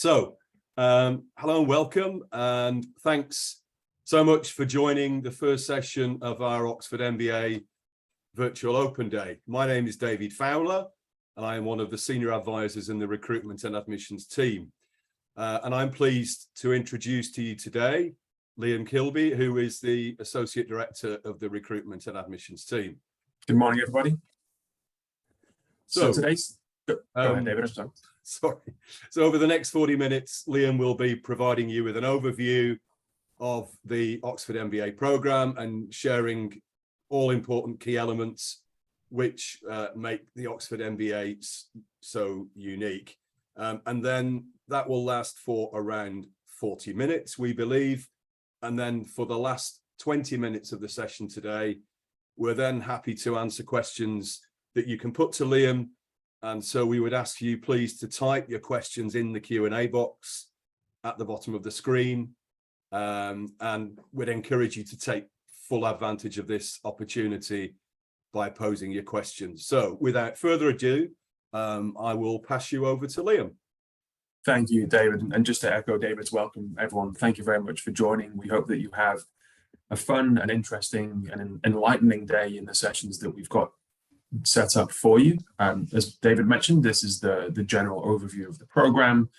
Hello and welcome, and thanks so much for joining the first session of our Oxford MBA Virtual Open Day. My name is David Fowler, and I am one of the senior advisors in the recruitment and admissions team. And I'm pleased to introduce to you today Liam Kilby, who is the Associate Director of the recruitment and admissions team. Good morning, everybody. So today's... Go ahead, David. Sorry. So over the next 40 minutes, Liam will be providing you with an overview of the Oxford MBA programme and sharing all important key elements which make the Oxford MBA so unique. And then that will last for around 40 minutes, we believe. And then for the last 20 minutes of the session today, we're then happy to answer questions that you can put to Liam. And so we would ask you please to type your questions in the Q&A box at the bottom of the screen. And we'd encourage you to take full advantage of this opportunity by posing your questions. So without further ado, I will pass you over to Liam. Thank you, David. And just to echo David's welcome, everyone, thank you very much for joining. We hope that you have a fun and interesting and enlightening day in the sessions that we've got set up for you. As David mentioned, this is the general overview of the program.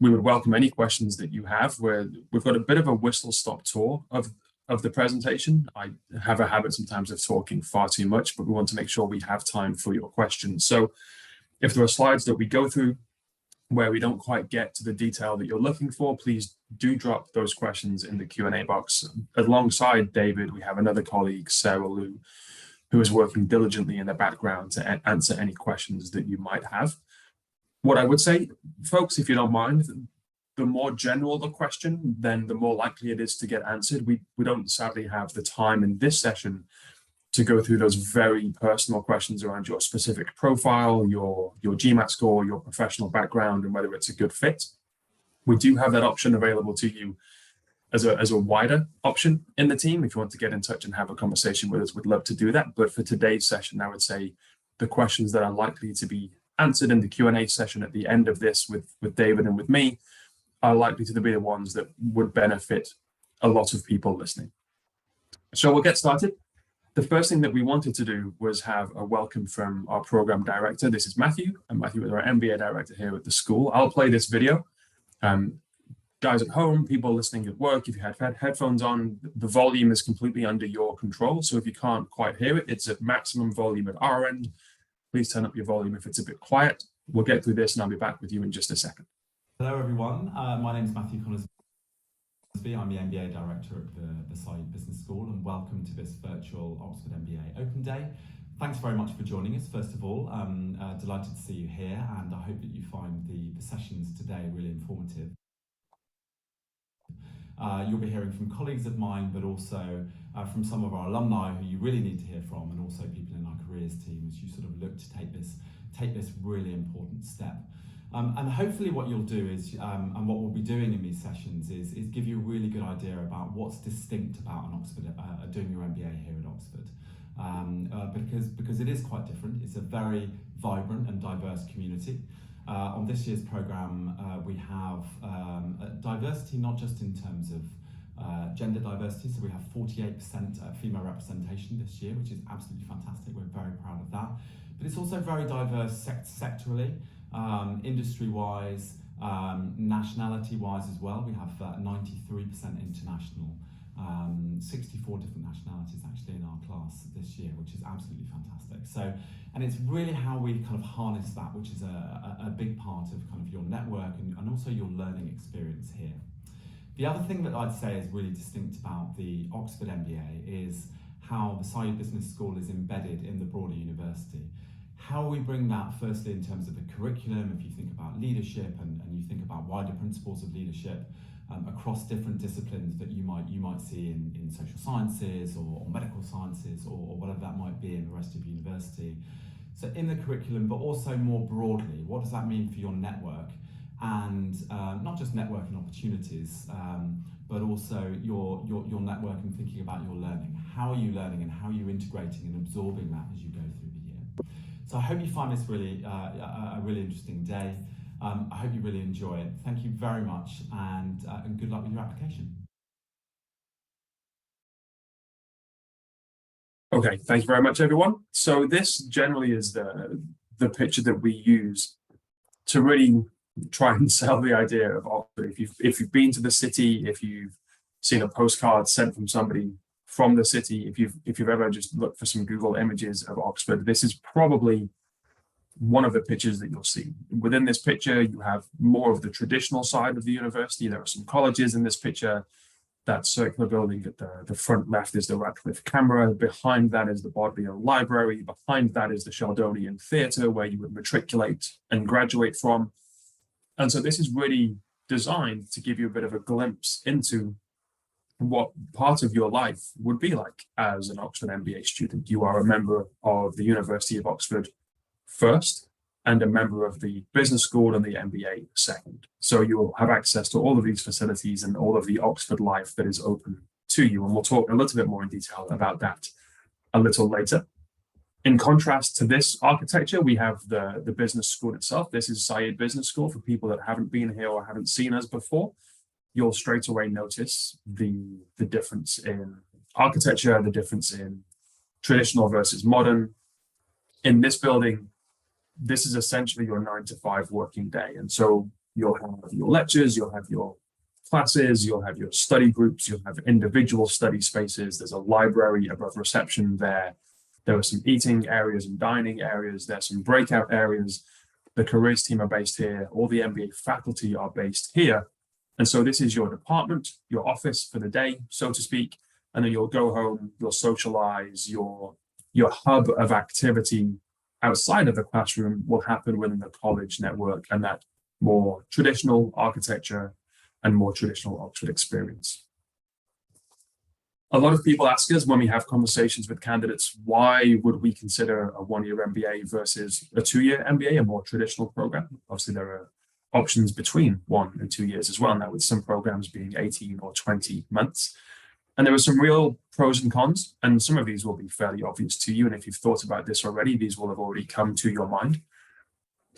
We would welcome any questions that you have. We've got a bit of a whistle-stop tour of the presentation. I have a habit sometimes of talking far too much, but we want to make sure we have time for your questions. So if there are slides that we go through where we don't quite get to the detail that you're looking for, please do drop those questions in the Q&A box. Alongside David, we have another colleague, Sarah Lou, who is working diligently in the background to answer any questions that you might have. What I would say, folks, if you don't mind, the more general the question, then the more likely it is to get answered. We don't sadly have the time in this session to go through those very personal questions around your specific profile, your GMAT score, your professional background, and whether it's a good fit. We do have that option available to you as a wider option in the team. If you want to get in touch and have a conversation with us, we'd love to do that. But for today's session, I would say the questions that are likely to be answered in the Q&A session at the end of this with David and with me are likely to be the ones that would benefit a lot of people listening. So we'll get started. The first thing that we wanted to do was have a welcome from our program director. This is Matthew, and Matthew is our MBA director here at the school. I'll play this video. Guys at home, people listening at work, if you had headphones on, the volume is completely under your control. So if you can't quite hear it, it's at maximum volume at our end. Please turn up your volume if it's a bit quiet. We'll get through this and I'll be back with you in just a second. Hello everyone, my name is Matthew Connors. I'm the MBA director at the Saïd Business School, and welcome to this virtual Oxford MBA Open Day. Thanks very much for joining us. First of all, I'm delighted to see you here, and I hope that you find the sessions today really informative. You'll be hearing from colleagues of mine, but also from some of our alumni who you really need to hear from, and also people in our careers team as you sort of look to take this really important step. And hopefully what you'll do is, and what we'll be doing in these sessions is give you a really good idea about what's distinct about an Oxford, doing your MBA here at Oxford. Because it is quite different. It's a very vibrant and diverse community. On this year's programme, we have diversity, not just in terms of gender diversity, so we have 48% female representation this year, which is absolutely fantastic. We're very proud of that. But it's also very diverse sectorally, industry-wise, nationality-wise as well. We have 93% international, 64 different nationalities actually in our class this year, which is absolutely fantastic. So, and it's really how we kind of harness that, which is a big part of kind of your network and also your learning experience here. The other thing that I'd say is really distinct about the Oxford MBA is how the Saïd Business School is embedded in the broader university. How we bring that firstly in terms of the curriculum, if you think about leadership and you think about wider principles of leadership across different disciplines that you might see in social sciences or medical sciences or whatever that might be in the rest of university. So in the curriculum, but also more broadly, what does that mean for your network? And not just networking opportunities, but also your network and thinking about your learning. How are you learning and how are you integrating and absorbing that as you go through the year? So I hope you find this really a really interesting day. I hope you really enjoy it. Thank you very much, and good luck with your application. Okay, thank you very much, everyone. So this generally is the picture that we use to really try and sell the idea of Oxford. If you've been to the city, if you've seen a postcard sent from somebody from the city, if you've ever just looked for some Google images of Oxford, this is probably one of the pictures that you'll see. Within this picture, you have more of the traditional side of the university. There are some colleges in this picture. That circular building at the front left is the Radcliffe Camera. Behind that is the Bodleian Library. Behind that is the Sheldonian Theatre, where you would matriculate and graduate from. And so this is really designed to give you a bit of a glimpse into what part of your life would be like as an Oxford MBA student. You are a member of the University of Oxford first, and a member of the business school and the MBA second. So you'll have access to all of these facilities and all of the Oxford life that is open to you. And we'll talk a little bit more in detail about that a little later. In contrast to this architecture, we have the business school itself. This is Saïd Business School. For people that haven't been here or haven't seen us before, you'll straight away notice the difference in architecture, the difference in traditional versus modern. In this building, this is essentially your 9 to 5 working day. And so you'll have your lectures, you'll have your classes, you'll have your study groups, you'll have individual study spaces. There's a library above reception there. There are some eating areas and dining areas. There's some breakout areas. The careers team are based here. All the MBA faculty are based here. And so this is your department, your office for the day, so to speak. And then you'll go home, you'll socialize, your hub of activity outside of the classroom will happen within the college network and that more traditional architecture and more traditional Oxford experience. A lot of people ask us when we have conversations with candidates, why would we consider a 1-year MBA versus a 2-year MBA, a more traditional program? Obviously, there are options between 1 and 2 years as well, now with some programs being 18 or 20 months. And there are some real pros and cons, and some of these will be fairly obvious to you. And if you've thought about this already, these will have already come to your mind.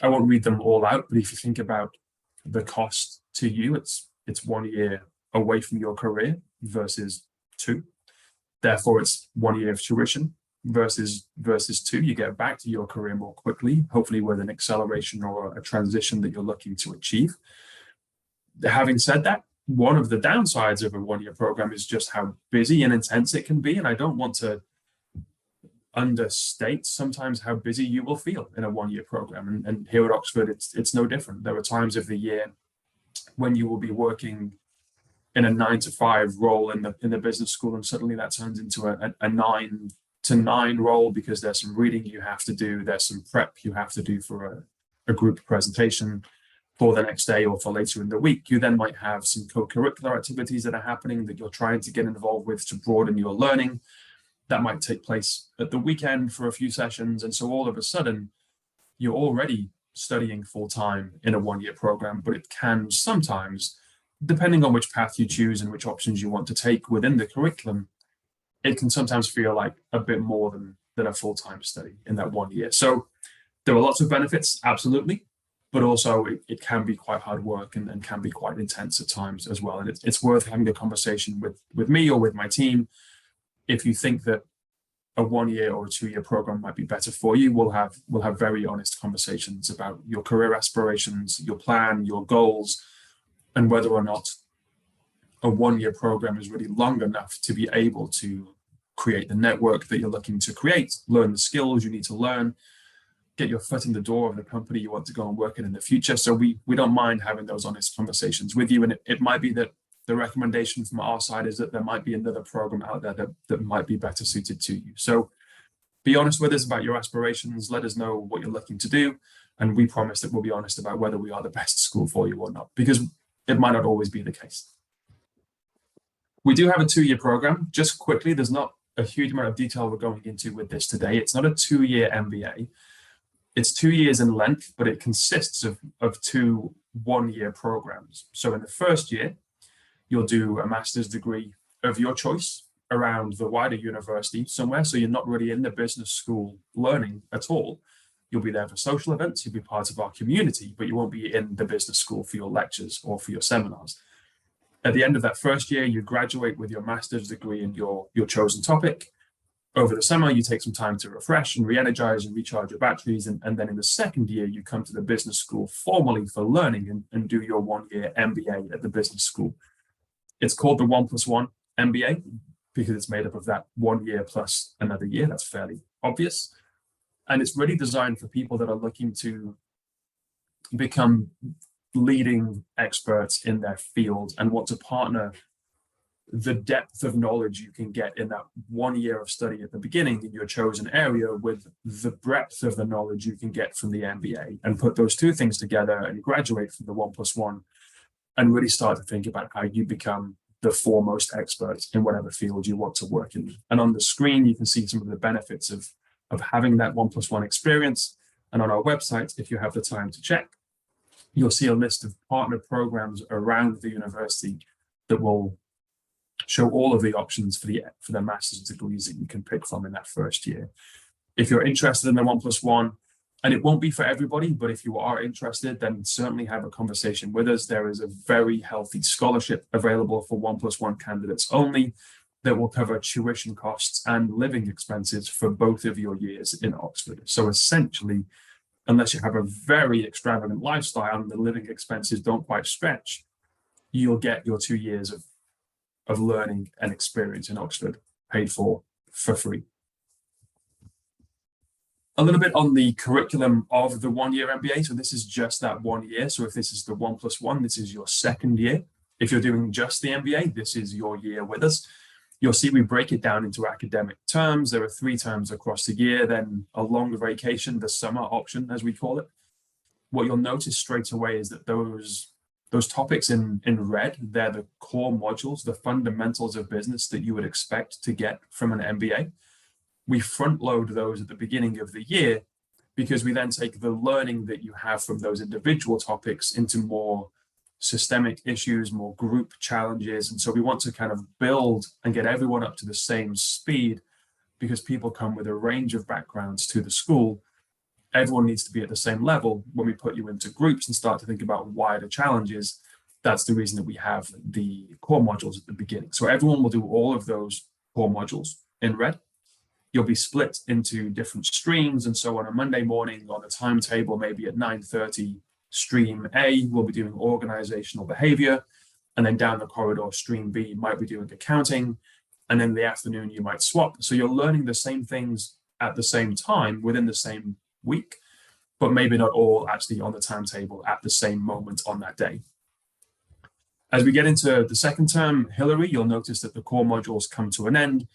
I won't read them all out, but if you think about the cost to you, it's 1 year away from your career versus 2. Therefore, it's 1 year of tuition versus 2. You get back to your career more quickly, hopefully with an acceleration or a transition that you're looking to achieve. Having said that, one of the downsides of a 1-year program is just how busy and intense it can be. And I don't want to understate sometimes how busy you will feel in a 1-year program. And here at Oxford, it's no different. There are times of the year when you will be working in a 9 to 5 role in the business school, and suddenly that turns into a 9 to 9 role because there's some reading you have to do, there's some prep you have to do for a group presentation for the next day or for later in the week. You then might have some co-curricular activities that are happening that you're trying to get involved with to broaden your learning. That might take place at the weekend for a few sessions. And so all of a sudden, you're already studying full-time in a 1-year program, but it can sometimes, depending on which path you choose and which options you want to take within the curriculum, it can sometimes feel like a bit more than a full-time study in that 1 year. So there are lots of benefits, absolutely, but also it can be quite hard work and can be quite intense at times as well. And it's worth having a conversation with me or with my team. If you think that a 1 year or a 2 year program might be better for you, we'll have very honest conversations about your career aspirations, your plan, your goals, and whether or not a 1 year program is really long enough to be able to create the network that you're looking to create, learn the skills you need to learn, get your foot in the door of the company you want to go and work in the future. So we don't mind having those honest conversations with you. And it might be that the recommendation from our side is that there might be another program out there that might be better suited to you. So be honest with us about your aspirations. Let us know what you're looking to do. And we promise that we'll be honest about whether we are the best school for you or not, because it might not always be the case. We do have a 2 year program. Just quickly, there's not a huge amount of detail we're going into with this today. It's not a 2 year MBA. It's 2 years in length, but it consists of 2 1-year programs. So in the first year, you'll do a master's degree of your choice around the wider university somewhere. So you're not really in the business school learning at all. You'll be there for social events, you'll be part of our community, but you won't be in the business school for your lectures or for your seminars. At the end of that first year, you graduate with your master's degree in your chosen topic. Over the summer, you take some time to refresh and re-energize and recharge your batteries. And then in the second year, you come to the business school formally for learning and do your 1-year MBA at the business school. It's called the 1+1 MBA because it's made up of that 1 year plus another year. That's fairly obvious. And it's really designed for people that are looking to become leading experts in their field and want to partner the depth of knowledge you can get in that 1 year of study at the beginning in your chosen area with the breadth of the knowledge you can get from the MBA, and put those two things together and graduate from the 1+1 and really start to think about how you become the foremost expert in whatever field you want to work in. And on the screen, you can see some of the benefits of having that 1+1 experience. And on our website, if you have the time to check, you'll see a list of partner programs around the university that will show all of the options for the master's degrees that you can pick from in that first year. If you're interested in the 1+1, and it won't be for everybody, but if you are interested, then certainly have a conversation with us. There is a very healthy scholarship available for 1+1 candidates only that will cover tuition costs and living expenses for both of your years in Oxford. So essentially, unless you have a very extravagant lifestyle and the living expenses don't quite stretch, you'll get your 2 years of learning and experience in Oxford paid for free. A little bit on the curriculum of the 1-year MBA. So this is just that 1 year. So if this is the 1+1, this is your second year. If you're doing just the MBA, this is your year with us. You'll see we break it down into academic terms. There are 3 terms across the year, then a long vacation, the summer option, as we call it. What you'll notice straight away is that those topics in red, they're the core modules, the fundamentals of business that you would expect to get from an MBA. We front load those at the beginning of the year because we then take the learning that you have from those individual topics into more systemic issues, more group challenges. And so we want to kind of build and get everyone up to the same speed because people come with a range of backgrounds to the school. Everyone needs to be at the same level. When we put you into groups and start to think about wider challenges, that's the reason that we have the core modules at the beginning. So everyone will do all of those core modules in red. You'll be split into different streams. And so on a Monday morning on a timetable, maybe at 9:30, Stream A will be doing organizational behavior. And then down the corridor, Stream B might be doing accounting. And in the afternoon, you might swap. So you're learning the same things at the same time within the same week, but maybe not all actually on the timetable at the same moment on that day. As we get into the second term, Hillary, you'll notice that the core modules come to an end.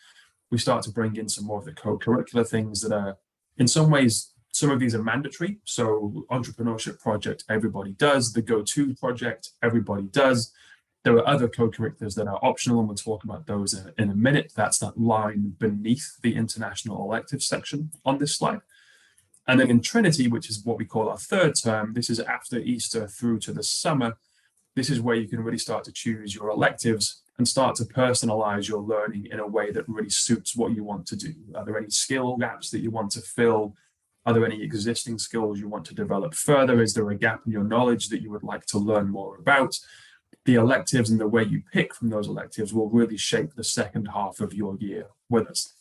We start to bring in some more of the co-curricular things that are, in some ways, some of these are mandatory. So entrepreneurship project, everybody does. The go-to project, everybody does. There are other co-curriculars that are optional, and we'll talk about those in a minute. That's that line beneath the international elective section on this slide. And then in Trinity, which is what we call our third term, this is after Easter through to the summer. This is where you can really start to choose your electives and start to personalize your learning in a way that really suits what you want to do. Are there any skill gaps that you want to fill? Are there any existing skills you want to develop further? Is there a gap in your knowledge that you would like to learn more about? The electives and the way you pick from those electives will really shape the second half of your year with us.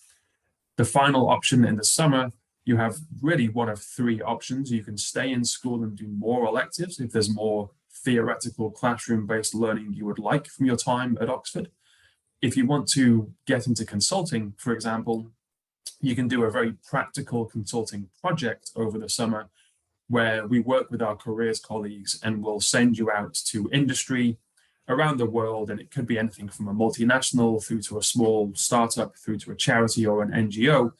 The final option in the summer, you have really one of 3 options. You can stay in school and do more electives if there's more theoretical classroom-based learning you would like from your time at Oxford. If you want to get into consulting, for example, you can do a very practical consulting project over the summer where we work with our careers colleagues and we'll send you out to industry around the world. And it could be anything from a multinational through to a small startup, through to a charity or an NGO.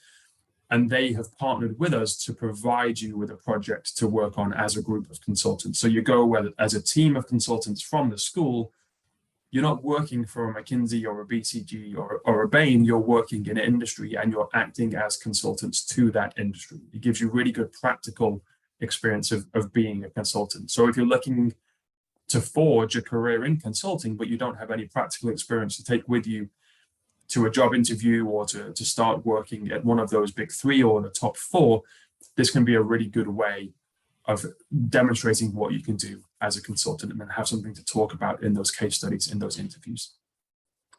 And they have partnered with us to provide you with a project to work on as a group of consultants. So you go as a team of consultants from the school. You're not working for a McKinsey or a BCG or a Bain. You're working in industry and you're acting as consultants to that industry. It gives you really good practical experience of being a consultant. So if you're looking to forge a career in consulting, but you don't have any practical experience to take with you to a job interview or to start working at one of those big 3 or the top 4, this can be a really good way of demonstrating what you can do as a consultant and then have something to talk about in those case studies, in those interviews.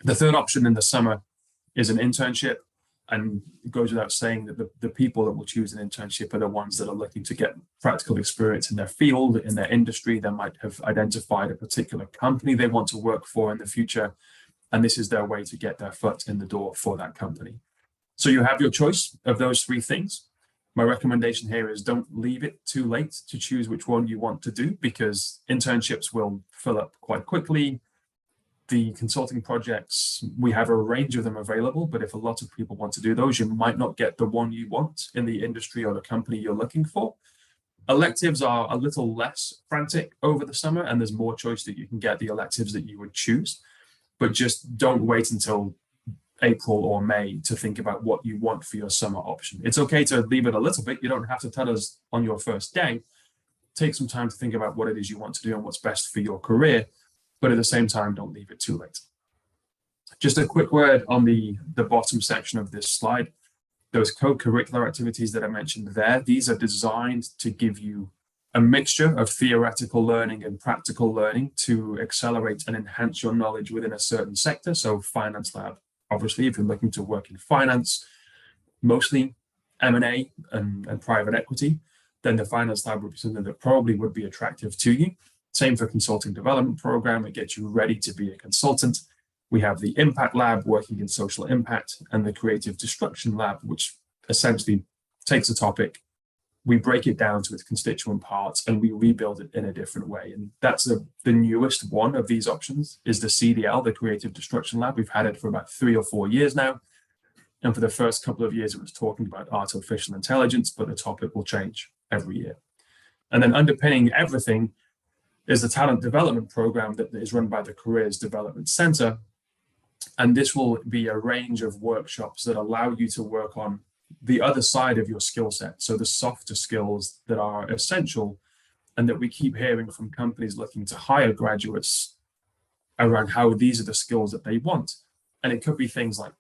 The third option in the summer is an internship. And it goes without saying that the people that will choose an internship are the ones that are looking to get practical experience in their field, in their industry. They might have identified a particular company they want to work for in the future, and this is their way to get their foot in the door for that company. So you have your choice of those three things. My recommendation here is don't leave it too late to choose which one you want to do, because internships will fill up quite quickly. The consulting projects, we have a range of them available, but if a lot of people want to do those, you might not get the one you want in the industry or the company you're looking for. Electives are a little less frantic over the summer, and there's more choice that you can get the electives that you would choose, but just don't wait until April or May to think about what you want for your summer option. It's okay to leave it a little bit. You don't have to tell us on your first day. Take some time to think about what it is you want to do and what's best for your career. But at the same time, don't leave it too late. Just a quick word on the bottom section of this slide. Those co-curricular activities that I mentioned there, these are designed to give you a mixture of theoretical learning and practical learning to accelerate and enhance your knowledge within a certain sector. So Finance Lab, obviously, if you're looking to work in finance, mostly M&A and private equity, then the Finance Lab would be something that probably would be attractive to you. Same for consulting development program. It gets you ready to be a consultant. We have the Impact Lab working in social impact, and the Creative Destruction Lab, which essentially takes a topic, we break it down to its constituent parts, and we rebuild it in a different way. And that's the newest one of these options is the CDL, the Creative Destruction Lab. We've had it for about 3 or 4 years now. And for the first couple of years, it was talking about artificial intelligence, but the topic will change every year. And then underpinning everything is the talent development program that is run by the Careers Development Center. And this will be a range of workshops that allow you to work on the other side of your skill set. So the softer skills that are essential and that we keep hearing from companies looking to hire graduates around how these are the skills that they want. And it could be things like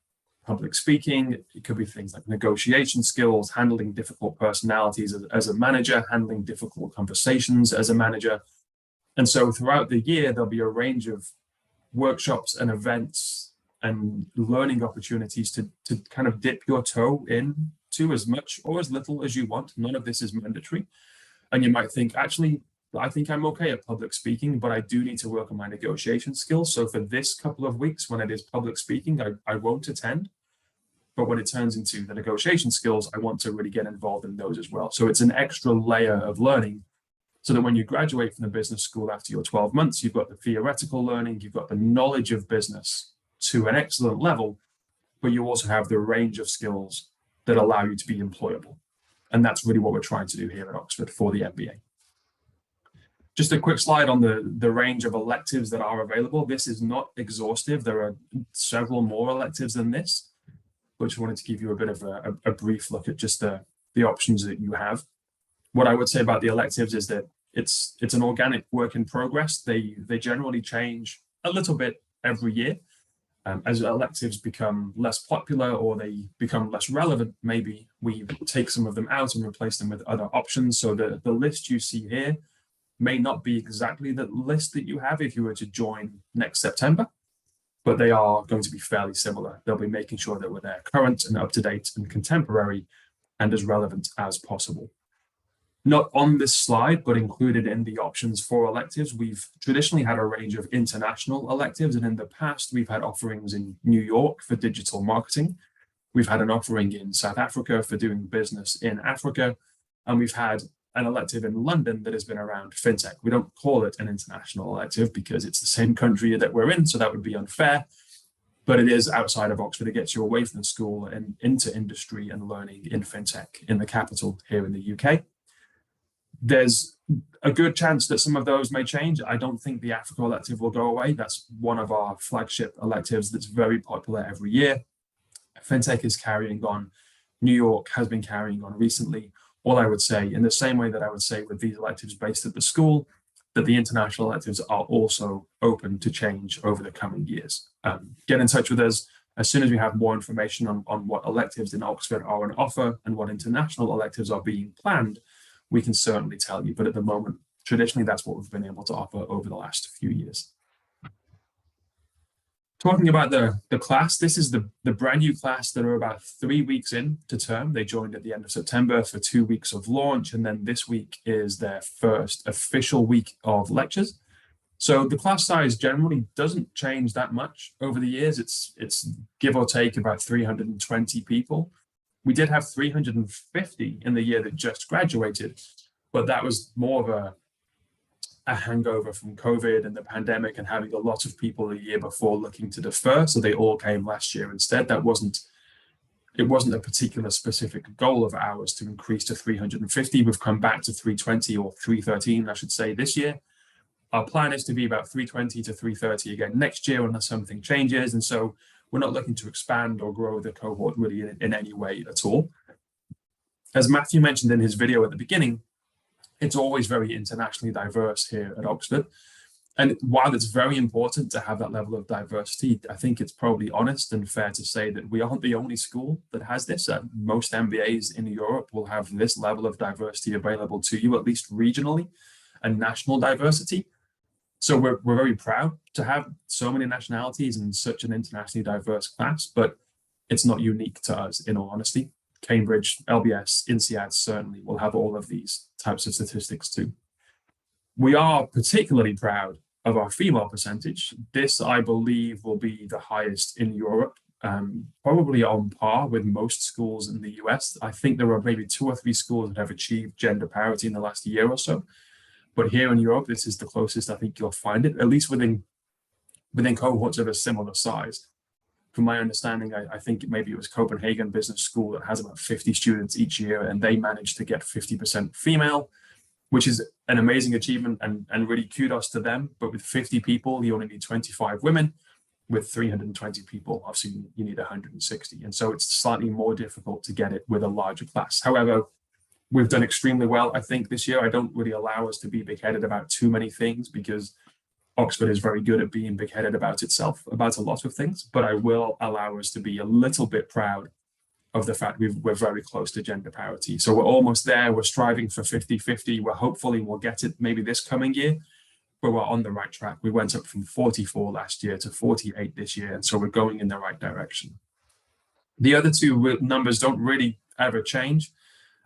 public speaking, it could be things like negotiation skills, handling difficult personalities as a manager, handling difficult conversations as a manager. And so throughout the year, there'll be a range of workshops and events and learning opportunities to kind of dip your toe into as much or as little as you want. None of this is mandatory. And you might think, actually, I think I'm okay at public speaking, but I do need to work on my negotiation skills. So for this couple of weeks, when it is public speaking, I won't attend. But when it turns into the negotiation skills, I want to really get involved in those as well. So it's an extra layer of learning, so that when you graduate from the business school after your 12 months, you've got the theoretical learning, you've got the knowledge of business to an excellent level, but you also have the range of skills that allow you to be employable. And that's really what we're trying to do here at Oxford for the MBA. Just a quick slide on the range of electives that are available. This is not exhaustive. There are several more electives than this, but just wanted to give you a bit of a brief look at just the options that you have. What I would say about the electives is that it's an organic work in progress. They generally change a little bit every year. As electives become less popular or they become less relevant, maybe we take some of them out and replace them with other options. So the list you see here may not be exactly the list that you have if you were to join next September, but they are going to be fairly similar. They'll be making sure that they're current and up to date and contemporary and as relevant as possible. Not on this slide, but included in the options for electives, we've traditionally had a range of international electives, and in the past, we've had offerings in New York for digital marketing. We've had an offering in South Africa for doing business in Africa, and we've had an elective in London that has been around fintech. We don't call it an international elective because it's the same country that we're in, so that would be unfair, but it is outside of Oxford. It gets you away from the school and into industry and learning in fintech in the capital here in the UK. There's a good chance that some of those may change. I don't think the Africa elective will go away. That's one of our flagship electives that's very popular every year. Fintech is carrying on. New York has been carrying on recently. All I would say, in the same way that I would say with these electives based at the school, that the international electives are also open to change over the coming years. Get in touch with us As soon as we have more information on what electives in Oxford are on offer and what international electives are being planned, we can certainly tell you. But at the moment, traditionally, that's what we've been able to offer over the last few years. Talking about the class, this is the brand new class that are about 3 weeks into term. They joined at the end of September for 2 weeks of launch, and then this week is their first official week of lectures. So the class size generally doesn't change that much over the years. It's give or take about 320 people. We did have 350 in the year that just graduated, but that was more of a hangover from COVID and the pandemic and having a lot of people the year before looking to defer. So they all came last year instead. It wasn't a particular specific goal of ours to increase to 350. We've come back to 320 or 313, I should say, this year. Our plan is to be about 320 to 330 again next year unless something changes. And so we're not looking to expand or grow the cohort really in any way at all. As Matthew mentioned in his video at the beginning, it's always very internationally diverse here at Oxford. And while it's very important to have that level of diversity, I think it's probably honest and fair to say that we aren't the only school that has this. Most MBAs in Europe will have this level of diversity available to you, at least regionally, and national diversity. So we're very proud to have so many nationalities and such an internationally diverse class, but it's not unique to us, in all honesty. Cambridge, LBS, INSEAD certainly will have all of these types of statistics too. We are particularly proud of our female percentage. This, I believe, will be the highest in Europe, probably on par with most schools in the US. I think there are maybe 2 or 3 schools that have achieved gender parity in the last year or so. But here in Europe, this is the closest I think you'll find it, at least within cohorts of a similar size. From my understanding, I think maybe it was Copenhagen Business School that has about 50 students each year, and they managed to get 50% female, which is an amazing achievement and really kudos to them. But with 50 people, you only need 25 women. With 320 people, obviously you need 160. And so it's slightly more difficult to get it with a larger class. However, we've done extremely well, I think, this year. I don't really allow us to be big-headed about too many things because Oxford is very good at being big-headed about itself, about a lot of things, but I will allow us to be a little bit proud of the fact we're very close to gender parity. So we're almost there. We're striving for 50-50. Hopefully we'll get it maybe this coming year, but we're on the right track. We went up from 44 last year to 48 this year, and so we're going in the right direction. The other 2 numbers don't really ever change.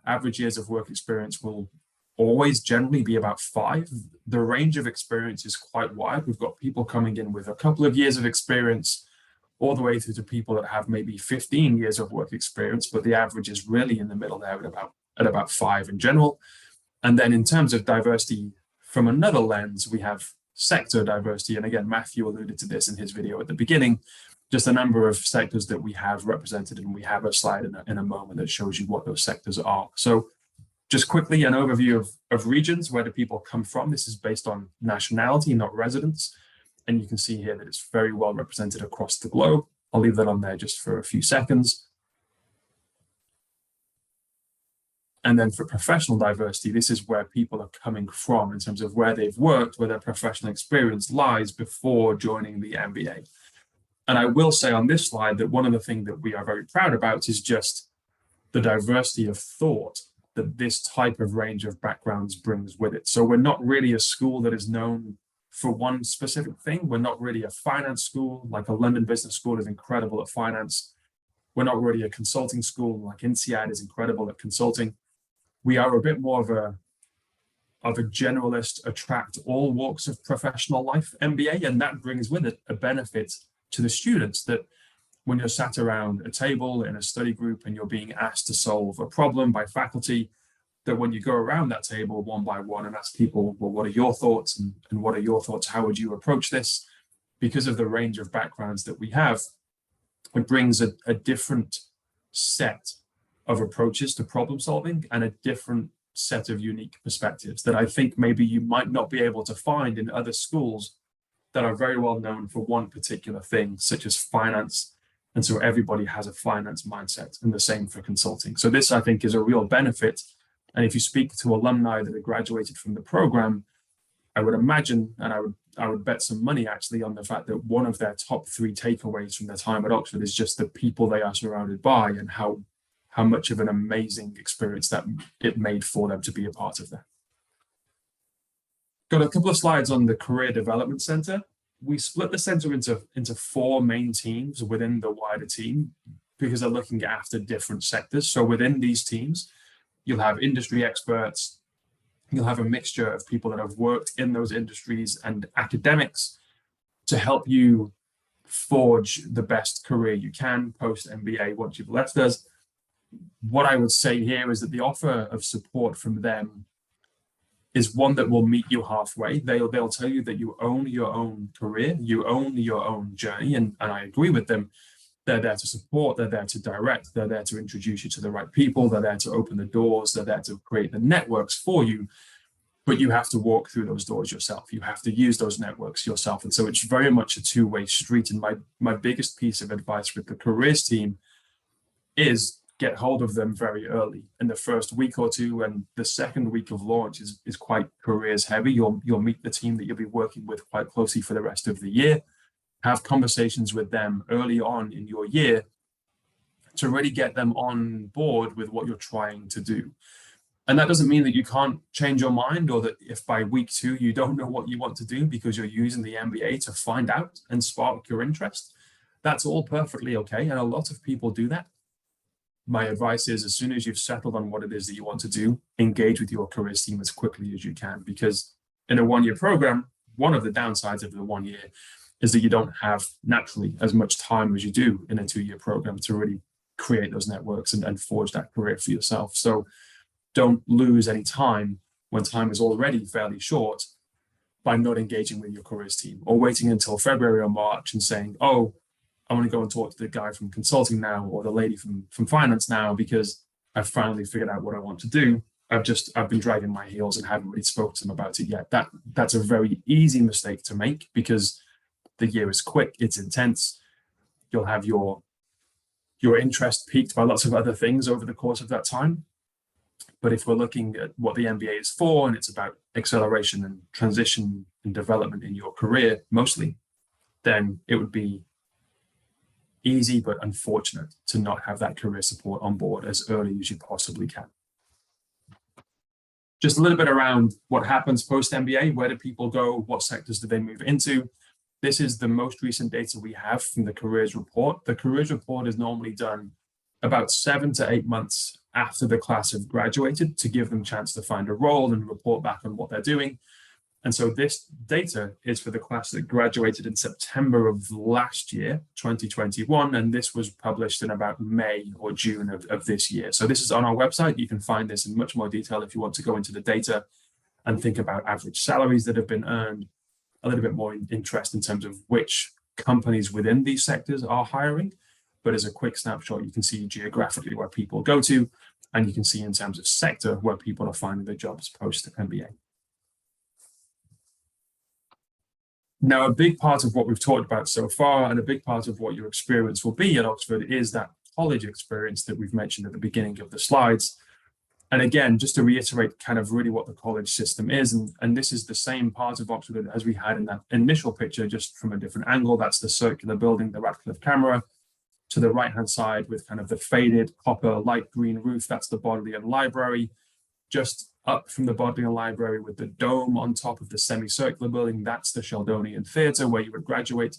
Average years of work experience will always generally be about 5. The range of experience is quite wide. We've got people coming in with a couple of years of experience all the way through to people that have maybe 15 years of work experience, but the average is really in the middle there at about 5 in general. And then in terms of diversity from another lens, we have sector diversity. And again, Matthew alluded to this in his video at the beginning, just a number of sectors that we have represented, and we have a slide in a moment that shows you what those sectors are. So just quickly, an overview of regions. Where do people come from? This is based on nationality, not residence. And you can see here that it's very well represented across the globe. I'll leave that on there just for a few seconds. And then for professional diversity, this is where people are coming from in terms of where they've worked, where their professional experience lies before joining the MBA. And I will say on this slide that one of the things that we are very proud about is just the diversity of thought that this type of range of backgrounds brings with it. So we're not really a school that is known for one specific thing. We're not really a finance school, like a London Business School is incredible at finance. We're not really a consulting school, like INSEAD is incredible at consulting. We are a bit more of a generalist, attract all walks of professional life MBA, and that brings with it a benefit to the students that when you're sat around a table in a study group and you're being asked to solve a problem by faculty, that when you go around that table one by one and ask people, well, what are your thoughts and what are your thoughts? How would you approach this? Because of the range of backgrounds that we have, it brings a different set of approaches to problem solving and a different set of unique perspectives that I think maybe you might not be able to find in other schools that are very well known for one particular thing, such as finance. And so everybody has a finance mindset, and the same for consulting. So this, I think, is a real benefit. And if you speak to alumni that have graduated from the program, I would imagine, and I would would bet some money actually on the fact that one of their top 3 takeaways from their time at Oxford is just the people they are surrounded by and how much of an amazing experience that it made for them to be a part of that. Got a couple of slides on the Career Development Center. We split the center into 4 main teams within the wider team because they're looking after different sectors. So within these teams, you'll have industry experts, you'll have a mixture of people that have worked in those industries and academics to help you forge the best career you can post MBA once you've left us. What I would say here is that the offer of support from them is one that will meet you halfway. They'll tell you that you own your own career, you own your own journey, and I agree with them. They're there to support, they're there to direct, they're there to introduce you to the right people, they're there to open the doors, they're there to create the networks for you, but you have to walk through those doors yourself. You have to use those networks yourself. And so it's very much a two-way street. And my biggest piece of advice with the careers team is get hold of them very early in the first week or two, and the second week of launch is quite careers heavy. You'll meet the team that you'll be working with quite closely for the rest of the year. Have conversations with them early on in your year to really get them on board with what you're trying to do. And that doesn't mean that you can't change your mind, or that if by week 2 you don't know what you want to do because you're using the MBA to find out and spark your interest. That's all perfectly okay, and a lot of people do that. My advice is, as soon as you've settled on what it is that you want to do, engage with your careers team as quickly as you can, because in a 1-year program, one of the downsides of the 1 year is that you don't have naturally as much time as you do in a 2-year program to really create those networks and forge that career for yourself. So don't lose any time when time is already fairly short by not engaging with your careers team, or waiting until February or March and saying, oh, I want to go and talk to the guy from consulting now, or the lady from finance now, because I've finally figured out what I want to do. I've been dragging my heels and haven't really spoken to them about it yet. That's a very easy mistake to make, because the year is quick, it's intense. You'll have your interest piqued by lots of other things over the course of that time. But if we're looking at what the MBA is for, and it's about acceleration and transition and development in your career mostly, then it would be easy but unfortunate to not have that career support on board as early as you possibly can. Just a little bit around what happens post-MBA. Where do people go? What sectors do they move into? This is the most recent data we have from the careers report. The careers report is normally done about 7 to 8 months after the class have graduated, to give them a chance to find a role and report back on what they're doing. And so this data is for the class that graduated in September of last year, 2021, and this was published in about May or June of this year. So this is on our website. You can find this in much more detail if you want to go into the data and think about average salaries that have been earned, a little bit more interest in terms of which companies within these sectors are hiring. But as a quick snapshot, you can see geographically where people go to, and you can see in terms of sector where people are finding their jobs post-MBA. Now, a big part of what we've talked about so far, and a big part of what your experience will be at Oxford, is that college experience that we've mentioned at the beginning of the slides. And again, just to reiterate kind of really what the college system is, and this is the same part of Oxford as we had in that initial picture, just from a different angle. That's the circular building, the Radcliffe camera. To the right-hand side with kind of the faded copper light green roof, that's the Bodleian Library. Just up from the Bodleian Library with the dome on top of the semicircular building, that's the Sheldonian Theatre where you would graduate.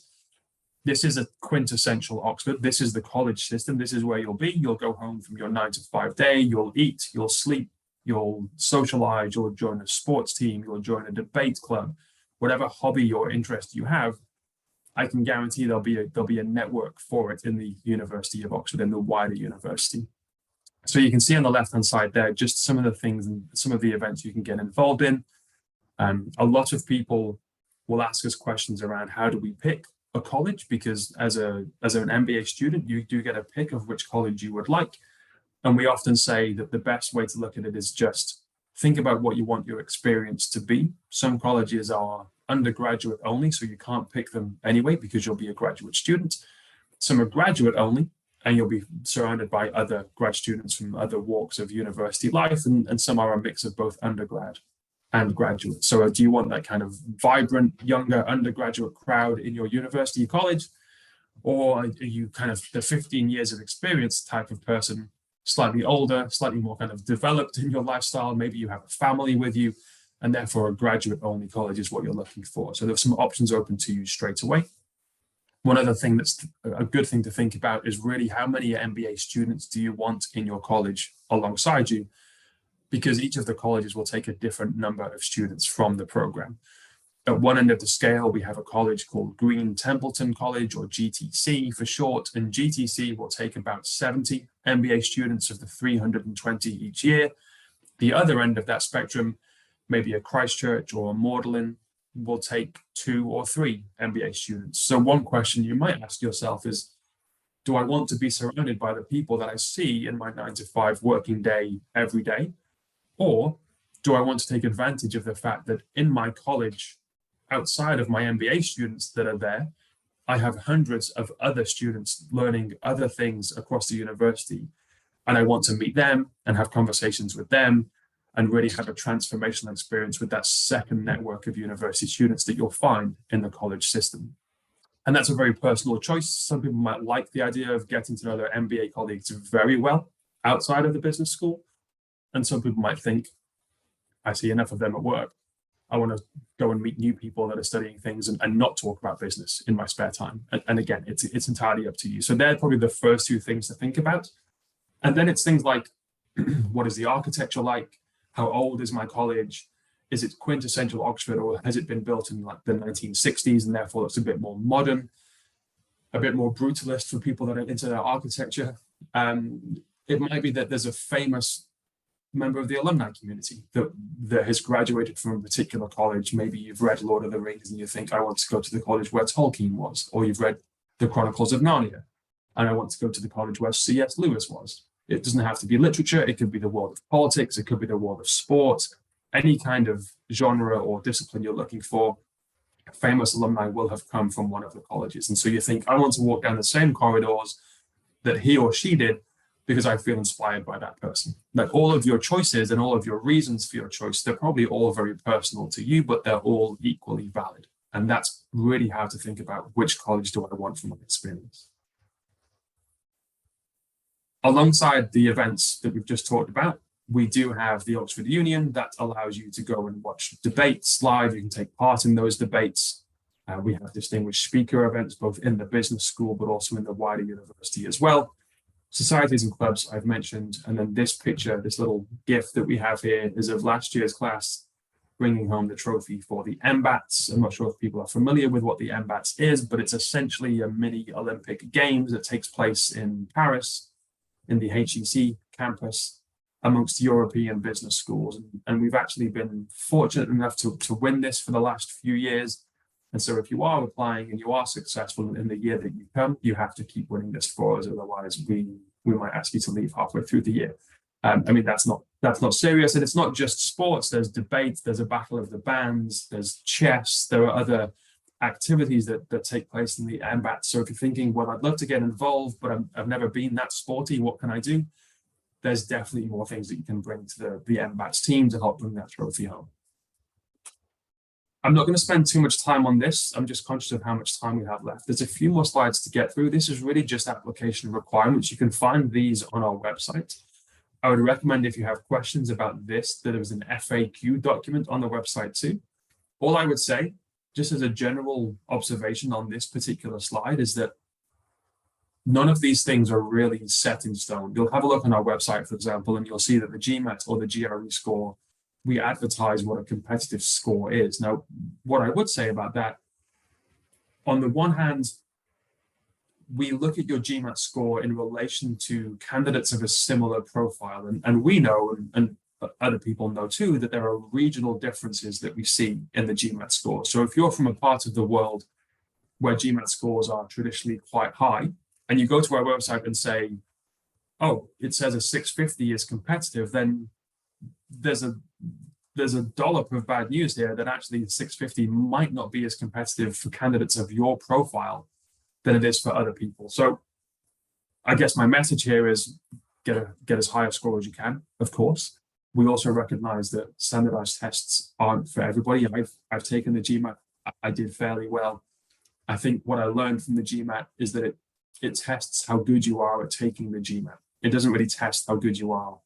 This is a quintessential Oxford. This is the college system. This is where you'll be. You'll go home from your 9 to 5 day, you'll eat, you'll sleep, you'll socialize, you'll join a sports team, you'll join a debate club, whatever hobby or interest you have. I can guarantee there'll be a network for it in the University of Oxford, in the wider university. So you can see on the left-hand side there just some of the things and some of the events you can get involved in. A lot of people will ask us questions around how do we pick a college, because as an MBA student, you do get a pick of which college you would like. And we often say that the best way to look at it is just think about what you want your experience to be. Some colleges are undergraduate only, so you can't pick them anyway because you'll be a graduate student. Some are graduate only, and you'll be surrounded by other grad students from other walks of university life, and some are a mix of both undergrad and graduates. So do you want that kind of vibrant, younger undergraduate crowd in your university, college? Or are you kind of the 15 years of experience type of person, slightly older, slightly more kind of developed in your lifestyle? Maybe you have a family with you, and therefore a graduate-only college is what you're looking for. So there's some options open to you straight away. One other thing that's a good thing to think about is really how many MBA students do you want in your college alongside you? Because each of the colleges will take a different number of students from the program. At one end of the scale, we have a college called Green Templeton College, or GTC for short, and GTC will take about 70 MBA students of the 320 each year. The other end of that spectrum, maybe a Christchurch or a Magdalen, will take 2 or 3 MBA students. So one question you might ask yourself is, do I want to be surrounded by the people that I see in my 9-to-5 working day every day? Or do I want to take advantage of the fact that in my college, outside of my MBA students that are there, I have hundreds of other students learning other things across the university, and I want to meet them and have conversations with them and really have a transformational experience with that second network of university students that you'll find in the college system. And that's a very personal choice. Some people might like the idea of getting to know their MBA colleagues very well outside of the business school. And some people might think, I see enough of them at work. I want to go and meet new people that are studying things and not talk about business in my spare time. And again, it's entirely up to you. So they're probably the first 2 things to think about. And then it's things like, what is the architecture like? How old is my college? Is it quintessential Oxford, or has it been built in like the 1960s and therefore it's a bit more modern, a bit more brutalist for people that are into their architecture? It might be that there's a famous member of the alumni community that has graduated from a particular college. Maybe you've read Lord of the Rings and you think, I want to go to the college where Tolkien was, or you've read the Chronicles of Narnia and I want to go to the college where C.S. Lewis was. It doesn't have to be literature. It could be the world of politics. It could be the world of sport. Any kind of genre or discipline you're looking for, famous alumni will have come from one of the colleges. And so you think, I want to walk down the same corridors that he or she did because I feel inspired by that person. Like all of your choices and all of your reasons for your choice, they're probably all very personal to you, but they're all equally valid. And that's really how to think about which college do I want from my experience. Alongside the events that we've just talked about, we do have the Oxford Union that allows you to go and watch debates live. You can take part in those debates. We have distinguished speaker events, both in the business school, but also in the wider university as well. Societies and clubs I've mentioned. And then this picture, this little GIF that we have here is of last year's class bringing home the trophy for the MBATs. I'm not sure if people are familiar with what the MBATs is, but it's essentially a mini Olympic Games that takes place in Paris, in the HEC campus, amongst European business schools. And we've actually been fortunate enough to win this for the last few years. And so if you are applying and you are successful in the year that you come, you have to keep winning this for us. Otherwise, we might ask you to leave halfway through the year. I mean, that's not serious. And it's not just sports. There's debates, there's a battle of the bands, there's chess, there are other activities that take place in the MBAT. So if you're thinking, well, I'd love to get involved, but I've never been that sporty, what can I do? There's definitely more things that you can bring to the MBAT's team to help bring that trophy home. I'm not going to spend too much time on this. I'm just conscious of how much time we have left. There's a few more slides to get through. This is really just application requirements. You can find these on our website. I would recommend, if you have questions about this, that there is an FAQ document on the website too. All I would say, just as a general observation on this particular slide, is that none of these things are really set in stone. You'll have a look on our website, for example, and you'll see that the GMAT or the GRE score, we advertise what a competitive score is. Now, what I would say about that, on the one hand, we look at your GMAT score in relation to candidates of a similar profile. And we know, and other people know too, that there are regional differences that we see in the GMAT score. So if you're from a part of the world where GMAT scores are traditionally quite high, and you go to our website and say, oh, it says a 650 is competitive, then there's a dollop of bad news here that actually 650 might not be as competitive for candidates of your profile than it is for other people. So I guess my message here is get as high a score as you can, of course, We also recognize that standardized tests aren't for everybody. I've taken the GMAT. I did fairly well. I think what I learned from the GMAT is that it tests how good you are at taking the GMAT. It doesn't really test how good you are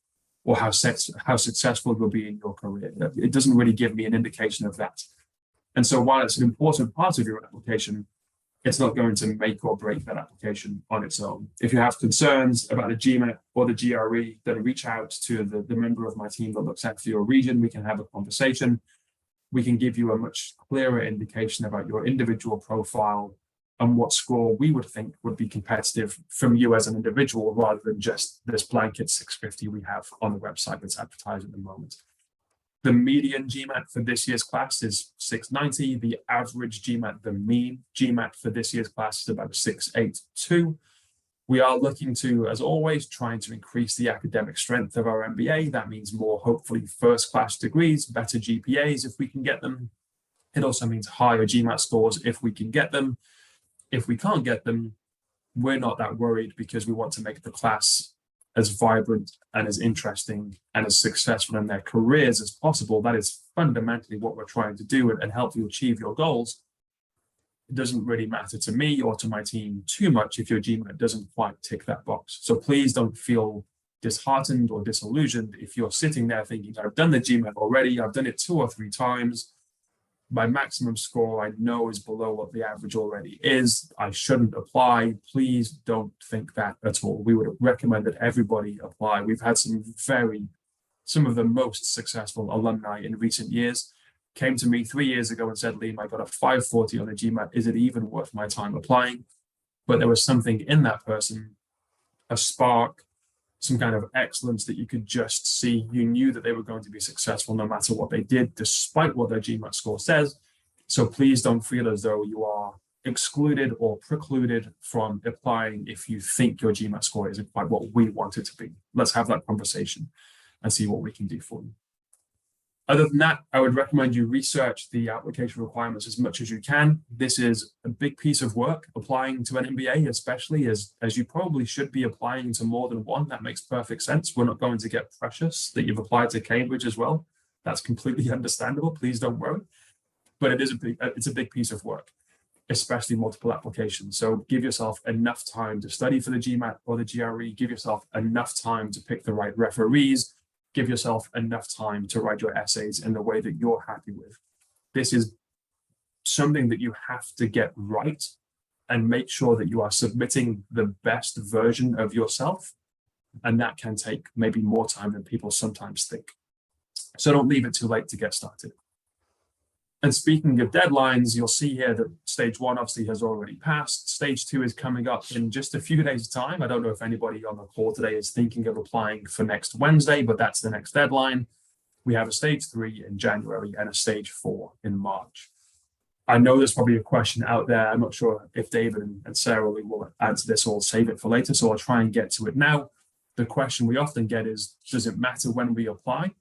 or how successful you'll be in your career. It doesn't really give me an indication of that. And so while it's an important part of your application, it's not going to make or break that application on its own. If you have concerns about the GMAT or the GRE, then reach out to the member of my team that looks after your region. We can have a conversation. We can give you a much clearer indication about your individual profile and what score we would think would be competitive from you as an individual, rather than just this blanket 650 we have on the website that's advertised at the moment. The median GMAT for this year's class is 690. The average GMAT, the mean GMAT for this year's class is about 682. We are looking to, as always, trying to increase the academic strength of our MBA. That means more, hopefully, first-class degrees, better GPAs if we can get them. It also means higher GMAT scores if we can get them. If we can't get them, we're not that worried, because we want to make the class as vibrant and as interesting and as successful in their careers as possible. That is fundamentally what we're trying to do, and help you achieve your goals. It doesn't really matter to me or to my team too much if your GMAT doesn't quite tick that box. So please don't feel disheartened or disillusioned if you're sitting there thinking, I've done the GMAT already, I've done it 2 or 3 times. My maximum score I know is below what the average already is. I shouldn't apply. Please don't think that at all. We would recommend that everybody apply. We've had some of the most successful alumni in recent years came to me 3 years ago and said, Liam, I got a 540 on the GMAT. Is it even worth my time applying? But there was something in that person, a spark, some kind of excellence that you could just see. You knew that they were going to be successful no matter what they did, despite what their GMAT score says. So please don't feel as though you are excluded or precluded from applying if you think your GMAT score isn't quite what we want it to be. Let's have that conversation and see what we can do for you. Other than that, I would recommend you research the application requirements as much as you can. This is a big piece of work, applying to an MBA, especially as you probably should be applying to more than one. That makes perfect sense. We're not going to get precious that you've applied to Cambridge as well. That's completely understandable. Please don't worry. But it's a big piece of work, especially multiple applications. So give yourself enough time to study for the GMAT or the GRE. Give yourself enough time to pick the right referees. Give yourself enough time to write your essays in the way that you're happy with. This is something that you have to get right, and make sure that you are submitting the best version of yourself. And that can take maybe more time than people sometimes think. So don't leave it too late to get started. And speaking of deadlines, you'll see here that stage 1 obviously has already passed. Stage 2 is coming up in just a few days' time. I don't know if anybody on the call today is thinking of applying for next Wednesday, but that's the next deadline. We have a stage 3 in January and a stage 4 in March. I know there's probably a question out there. I'm not sure if David and Sarah will answer this or save it for later, so I'll try and get to it now. The question we often get is, does it matter when we apply?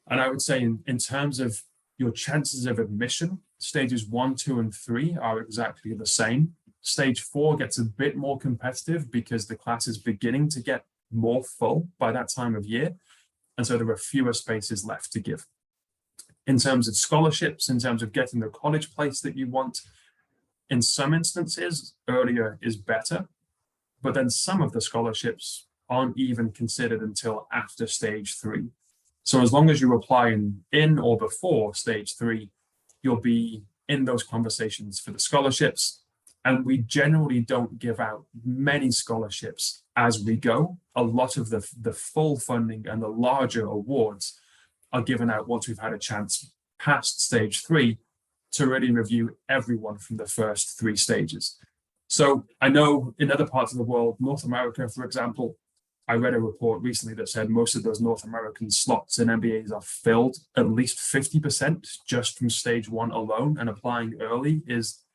And I would say in terms of your chances of admission, stages 1, 2, and 3 are exactly the same. Stage 4 gets a bit more competitive because the class is beginning to get more full by that time of year. And so there are fewer spaces left to give. In terms of scholarships, in terms of getting the college place that you want, in some instances, earlier is better. But then some of the scholarships aren't even considered until after stage 3. So as long as you apply in or before stage 3, you'll be in those conversations for the scholarships. And we generally don't give out many scholarships as we go. A lot of the full funding and the larger awards are given out once we've had a chance past stage 3 to really review everyone from the first 3 stages. So I know in other parts of the world, North America, for example, I read a report recently that said most of those North American slots in MBAs are filled at least 50% just from stage 1 alone, and applying early is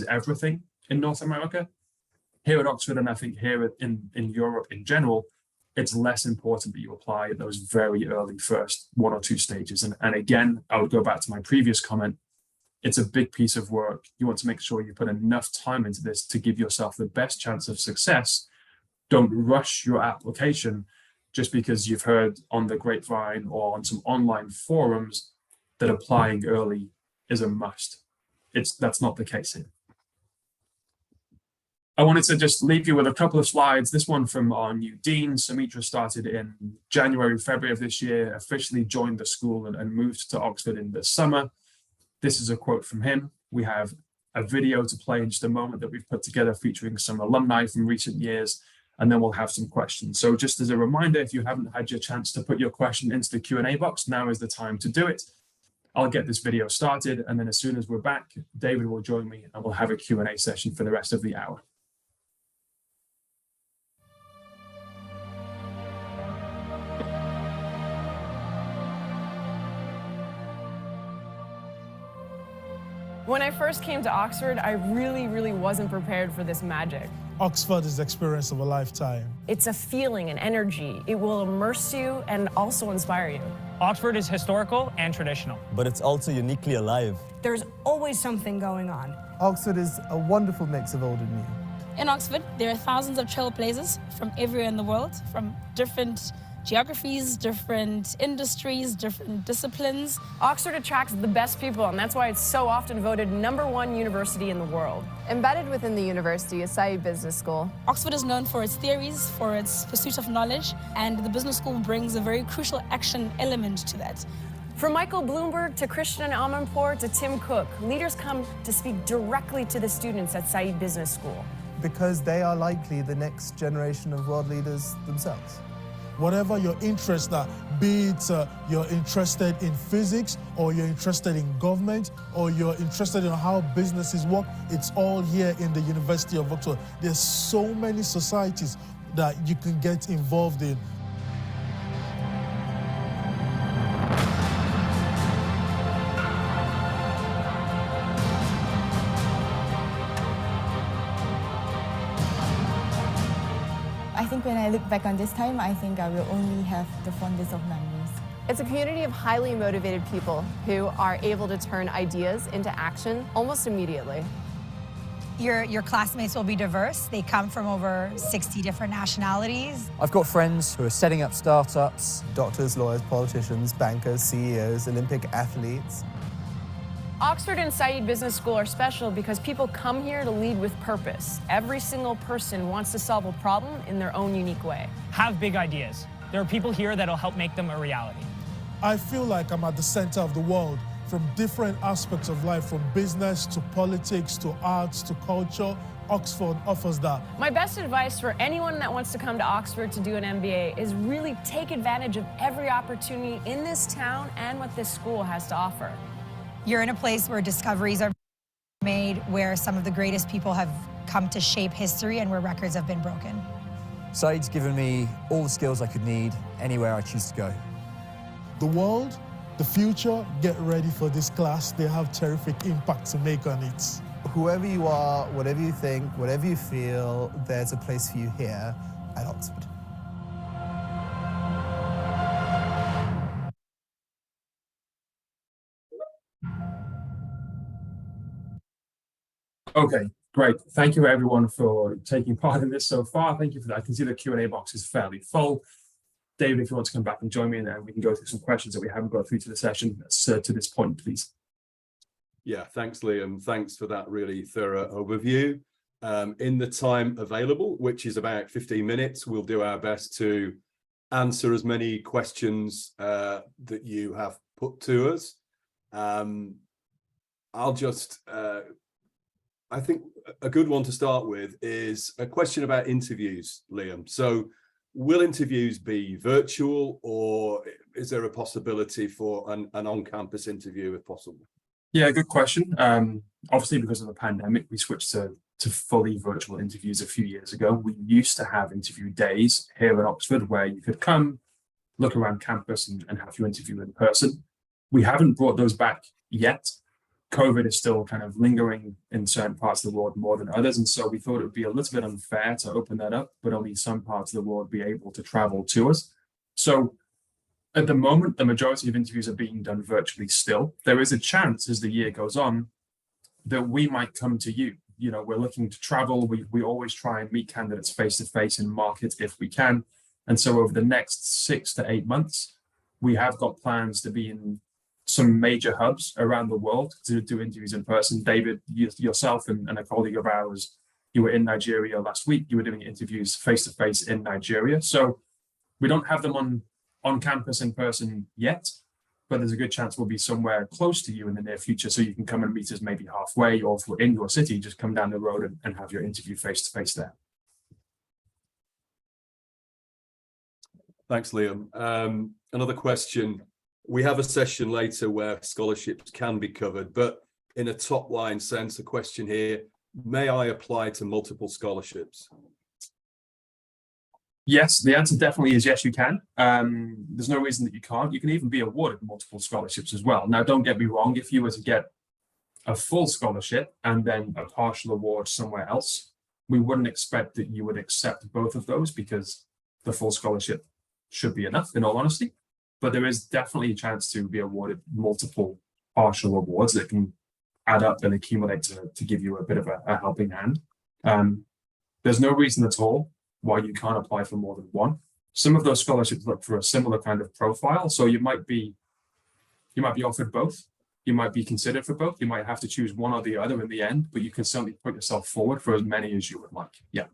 everything in North America. Here at Oxford, and I think here in Europe in general, it's less important that you apply at those very early first 1 or 2 stages. And again, I would go back to my previous comment. It's a big piece of work. You want to make sure you put enough time into this to give yourself the best chance of success. Don't rush your application just because you've heard on the grapevine or on some online forums that applying early is a must. That's not the case here. I wanted to just leave you with a couple of slides. This one from our new dean. Sumitra started in January, February of this year, officially joined the school and moved to Oxford in the summer. This is a quote from him. We have a video to play in just a moment that we've put together featuring some alumni from recent years, and then we'll have some questions. So just as a reminder, if you haven't had your chance to put your question into the Q&A box, now is the time to do it. I'll get this video started, and then as soon as we're back, David will join me and we'll have a Q&A session for the rest of the hour. When I first came to Oxford, I really wasn't prepared for this magic. Oxford is the experience of a lifetime. It's a feeling, an energy. It will immerse you and also inspire you. Oxford is historical and traditional. But it's also uniquely alive. There's always something going on. Oxford is a wonderful mix of old and new. In Oxford, there are thousands of trailblazers from everywhere in the world, from different geographies, different industries, different disciplines. Oxford attracts the best people, and that's why it's so often voted #1 university in the world. Embedded within the university is Saïd Business School. Oxford is known for its theories, for its pursuit of knowledge, and the business school brings a very crucial action element to that. From Michael Bloomberg to Christian Amanpour to Tim Cook, leaders come to speak directly to the students at Saïd Business School. Because they are likely the next generation of world leaders themselves. Whatever your interests are, be it you're interested in physics, or you're interested in government, or you're interested in how businesses work, it's all here in the University of Oxford. There's so many societies that you can get involved in. I think when I look back on this time, I think I will only have the fondest of memories. It's a community of highly motivated people who are able to turn ideas into action almost immediately. Your classmates will be diverse. They come from over 60 different nationalities. I've got friends who are setting up startups. Doctors, lawyers, politicians, bankers, CEOs, Olympic athletes. Oxford and Saïd Business School are special because people come here to lead with purpose. Every single person wants to solve a problem in their own unique way. Have big ideas. There are people here that'll help make them a reality. I feel like I'm at the center of the world, from different aspects of life, from business to politics to arts to culture. Oxford offers that. My best advice for anyone that wants to come to Oxford to do an MBA is really take advantage of every opportunity in this town and what this school has to offer. You're in a place where discoveries are made, where some of the greatest people have come to shape history, and where records have been broken. Saïd's given me all the skills I could need anywhere I choose to go. The world, the future, get ready for this class. They have terrific impact to make on it. Whoever you are, whatever you think, whatever you feel, there's a place for you here at Oxford. Okay, great. Thank you everyone for taking part in this so far. Thank you for that. I can see the Q&A box is fairly full. David, if you want to come back and join me, and then we can go through some questions that we haven't got through to the session to this point, please. Yeah, thanks, Liam. Thanks for that really thorough overview. In the time available, which is about 15 minutes, we'll do our best to answer as many questions that you have put to us. I'll just... I think a good one to start with is a question about interviews, Liam. So will interviews be virtual, or is there a possibility for an on-campus interview if possible? Yeah, good question. Obviously, because of the pandemic, we switched to fully virtual interviews a few years ago. We used to have interview days here in Oxford where you could come, look around campus and have your interview in person. We haven't brought those back yet. COVID is still kind of lingering in certain parts of the world more than others. And so we thought it would be a little bit unfair to open that up, but only some parts of the world be able to travel to us. So at the moment, the majority of interviews are being done virtually still. There is a chance as the year goes on that we might come to you. You know, we're looking to travel. We always try and meet candidates face to face in markets if we can. And so over the next 6 to 8 months, we have got plans to be in some major hubs around the world to do interviews in person. David, yourself and a colleague of ours, you were in Nigeria last week. You were doing interviews face-to-face in Nigeria. So we don't have them on campus in person yet, but there's a good chance we'll be somewhere close to you in the near future. So you can come and meet us maybe halfway, or if we're in your city, just come down the road and have your interview face-to-face there. Thanks, Liam. Another question. We have a session later where scholarships can be covered, but in a top line sense, a question here, may I apply to multiple scholarships? Yes, the answer definitely is yes, you can. There's no reason that you can't. You can even be awarded multiple scholarships as well. Now, don't get me wrong, if you were to get a full scholarship and then a partial award somewhere else, we wouldn't expect that you would accept both of those, because the full scholarship should be enough, in all honesty. But there is definitely a chance to be awarded multiple partial awards that can add up and accumulate to give you a bit of a helping hand. There's no reason at all why you can't apply for more than one. Some of those scholarships look for a similar kind of profile, so you might be offered both. You might be considered for both. You might have to choose one or the other in the end, but you can certainly put yourself forward for as many as you would like. Yeah.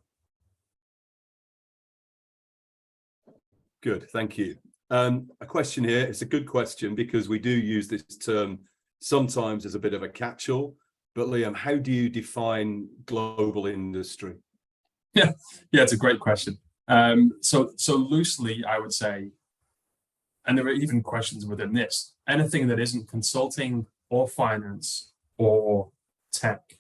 Good, thank you. A question here, it's a good question because we do use this term sometimes as a bit of a catch-all, but Liam, how do you define global industry? Yeah, it's a great question. So loosely, I would say, and there are even questions within this, anything that isn't consulting or finance or tech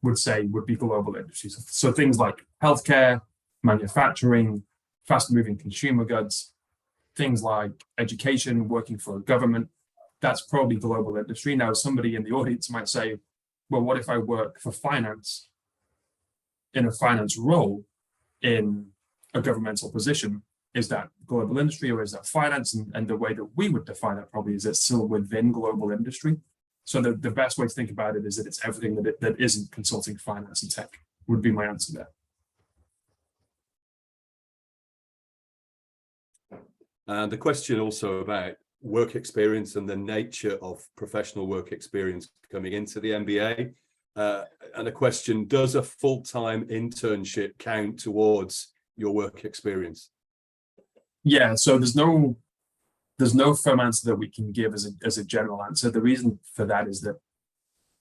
would be global industries. So things like healthcare, manufacturing, fast-moving consumer goods, things like education, working for a government, that's probably global industry. Now, somebody in the audience might say, well, what if I work for finance in a finance role in a governmental position? Is that global industry or is that finance? And the way that we would define it probably is it's still within global industry. So the best way to think about it is that it's everything that isn't consulting, finance, and tech would be my answer there. And the question also about work experience and the nature of professional work experience coming into the MBA. And a question, does a full-time internship count towards your work experience? Yeah, so there's no firm answer that we can give as a general answer. The reason for that is that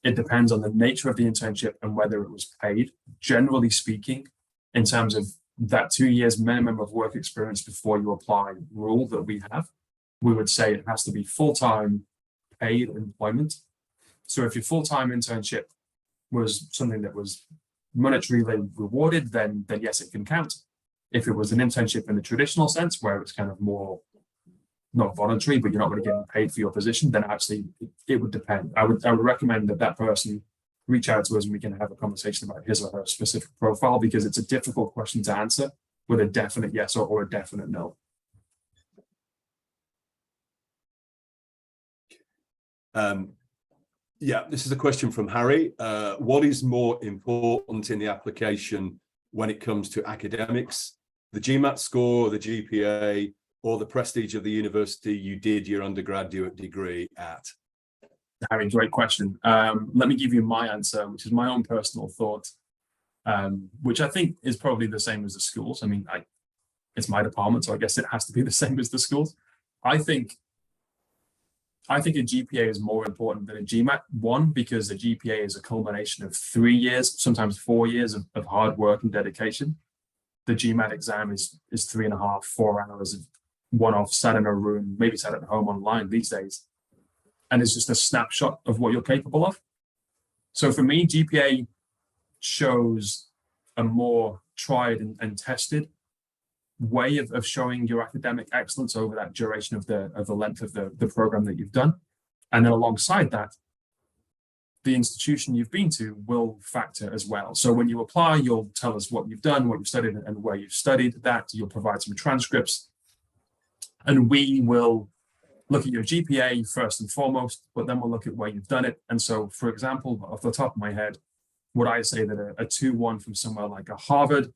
it depends on the nature of the internship and whether it was paid. Generally speaking, in terms of that 2 years minimum of work experience before you apply rule that we have, we would say it has to be full-time paid employment. So if your full-time internship was something that was monetarily rewarded, then yes, it can count. If it was an internship in the traditional sense, where it's kind of more not voluntary, but you're not really getting paid for your position, then actually it would depend. I would recommend that person reach out to us and we can have a conversation about his or her specific profile, because it's a difficult question to answer with a definite yes or a definite no. Yeah, this is a question from Harry. What is more important in the application when it comes to academics, the GMAT score, the GPA, or the prestige of the university you did your undergraduate degree at? Harry, great question. Let me give you my answer, which is my own personal thought, which I think is probably the same as the schools. I mean, it's my department, so I guess it has to be the same as the schools. I think a GPA is more important than a GMAT. One, because a GPA is a culmination of 3 years, sometimes 4 years of hard work and dedication. The GMAT exam is 3.5, 4 hours of one-off, sat in a room, maybe sat at home online these days. And it's just a snapshot of what you're capable of. So for me, GPA shows a more tried and tested way of showing your academic excellence over that duration of the length of the program that you've done. And then alongside that, the institution you've been to will factor as well. So when you apply, you'll tell us what you've done, what you've studied, and where you've studied that. You'll provide some transcripts. And we will look at your GPA first and foremost, but then we'll look at where you've done it. And so, for example, off the top of my head, would I say that a 2-1 from somewhere like a Harvard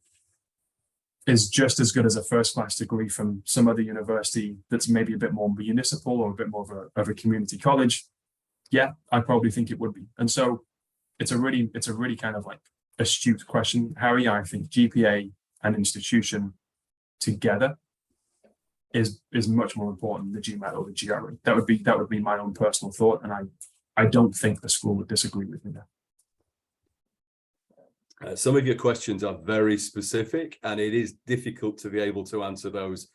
is just as good as a first class degree from some other university that's maybe a bit more municipal or a bit more of a community college, yeah, I probably think it would be. And so it's a really kind of like astute question, Harry. I think GPA and institution together is much more important than the GMAT or the GRE. That would be my own personal thought, and I don't think the school would disagree with me there. Some of your questions are very specific, and it is difficult to be able to answer those